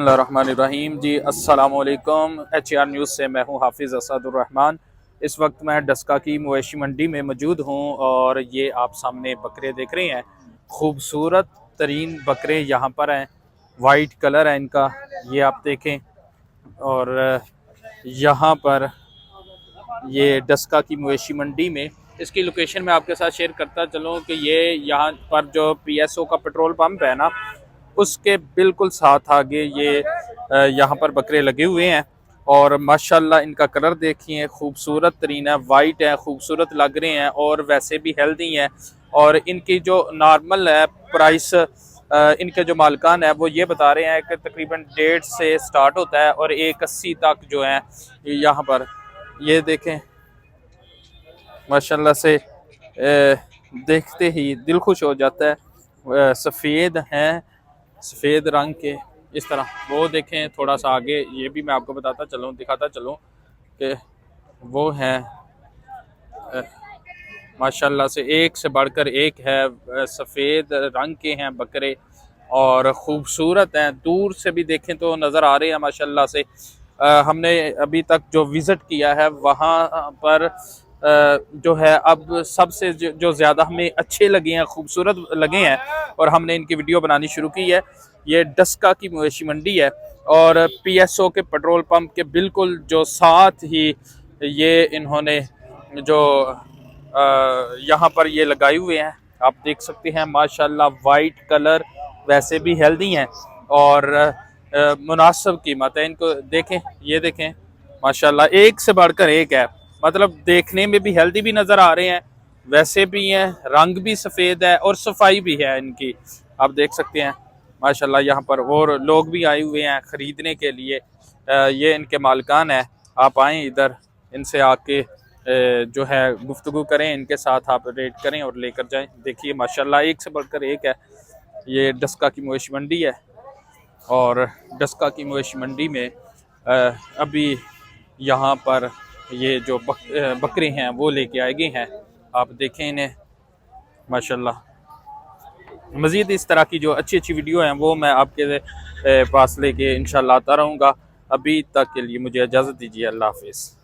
बिस्मिल्लाहिर्रहमानिर्रहीम जी अस्सलाम वालेकुम। HR न्यूज़ से मैं हूं हाफिज़ असदुर्रहमान। इस वक्त मैं डस्का की मवेशी मंडी में मौजूद हूं और ये आप सामने बकरे देख रहे हैं। खूबसूरत तरीन बकरे यहाँ पर हैं, वाइट कलर है इनका, ये आप देखें। और यहाँ पर ये डस्का की मवेशी मंडी में इसकी लोकेशन मैं आपके साथ शेयर करता चलूँ कि ये यहाँ पर जो PSO का पेट्रोल पंप है ना, उसके बिल्कुल साथ आगे ये यहाँ पर बकरे लगे हुए हैं। और माशाल्लाह इनका कलर देखिए, खूबसूरत तरीन है, वाइट है, खूबसूरत लग रहे हैं और वैसे भी हेल्दी हैं। और इनकी जो नॉर्मल है प्राइस, इनके जो मालिकान है वो ये बता रहे हैं कि तकरीबन 1.5 से स्टार्ट होता है और 1.80 तक जो है यहाँ पर। ये देखें माशाल्लाह से देखते ही दिल खुश हो जाता है। सफ़ेद हैं, सफ़ेद रंग के इस तरह। वो देखें थोड़ा सा आगे, ये भी मैं आपको बताता चलूँ, दिखाता चलूँ कि वो हैं माशाल्लाह से एक से बढ़कर एक है। सफ़ेद रंग के हैं बकरे और ख़ूबसूरत हैं, दूर से भी देखें तो नज़र आ रहे हैं माशाल्लाह से। हमने अभी तक जो विज़िट किया है वहाँ पर जो है अब सबसे जो ज़्यादा हमें अच्छे लगे हैं, खूबसूरत लगे हैं और हमने इनकी वीडियो बनानी शुरू की है। ये डस्का की मवेशी मंडी है और PSO के पेट्रोल पंप के बिल्कुल जो साथ ही ये इन्होंने जो यहाँ पर ये लगाए हुए हैं, आप देख सकते हैं माशाल्लाह। वाइट कलर, वैसे भी हेल्दी हैं और मुनासिब कीमत है। इनको देखें, ये देखें माशाल्लाह, एक से बढ़कर एक है। मतलब देखने में भी हेल्दी भी नज़र आ रहे हैं, वैसे भी हैं, रंग भी सफ़ेद है और सफाई भी है इनकी, आप देख सकते हैं माशाल्लाह। यहाँ पर और लोग भी आए हुए हैं ख़रीदने के लिए। ये इनके मालिकान है, आप आएँ इधर, इनसे आके जो है गुफ्तगू करें, इनके साथ आप रेट करें और लेकर जाएं। देखिए माशाल्लाह एक से बढ़कर एक है। ये डस्का की मवेशी मंडी है और डस्का की मवेशी मंडी में अभी यहाँ पर ये जो बकरे हैं वो लेके आए गए हैं, आप देखें इन्हें माशाल्लाह। मज़ीद इस तरह की जो अच्छी अच्छी वीडियो हैं वो मैं आपके पास लेके इंशाल्लाह आता रहूँगा। अभी तक के लिए मुझे इजाज़त दीजिए, अल्लाह हाफिज़।